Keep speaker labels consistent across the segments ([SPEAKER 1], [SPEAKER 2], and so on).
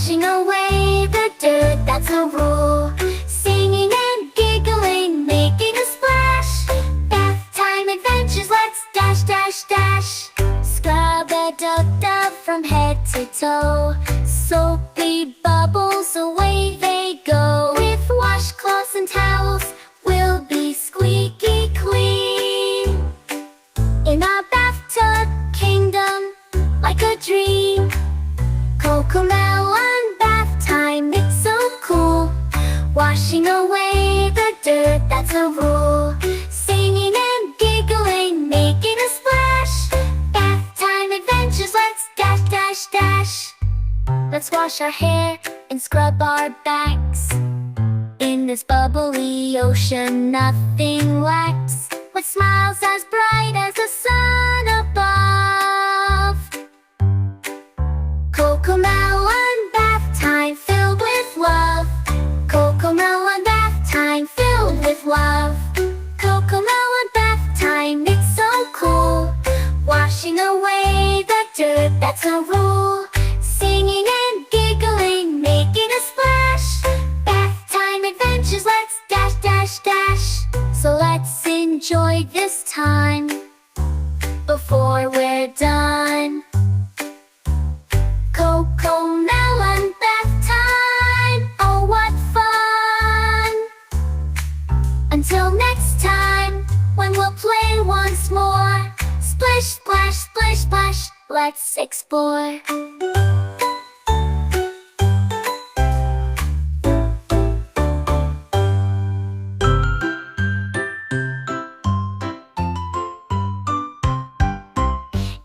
[SPEAKER 1] Washing away the dirt, that's a rule. Singing and giggling, making a splash. Bath time adventures, let's dash, dash, dash. Scrub a dub from head to toe. Soapy bubbles, away they go. With washcloths and towels, we'll be squeaky clean. In our bathtub kingdom, like a dream. CoCoMelon bath time, it's so cool. Washing away the dirt, that's a rule. Singing and giggling, making a splash. Bath time adventures, let's dash, dash, dash. Let's wash our hair and scrub our backs. In this bubbly ocean, nothing lacks. With smiles as bright as the sun above. CoCoMelon bath time filled with love. CoCoMelon bath time filled with love. CoCoMelon bath time, it's so cool. Washing away the dirt, that's a rule. Singing and giggling, making a splash. Bath time adventures, let's dash, dash, dash. So let's enjoy this time before we're done. CoCoMelon bath time, oh what fun! Until next time, when we'll play once more. Splish, splash, splish, splash, let's explore.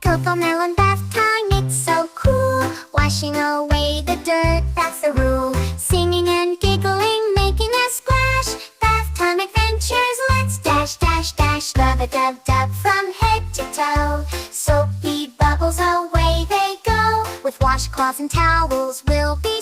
[SPEAKER 1] CoCoMelon bath time, it's so cool. Washing away the dirt, that's the rule. Singing and giggling, making a splash. Bath time adventures, let's dash, dash, dash. Rub-a-dub-dub from head to toe. Soapy bubbles, away they go. With washcloths and towels, we'll be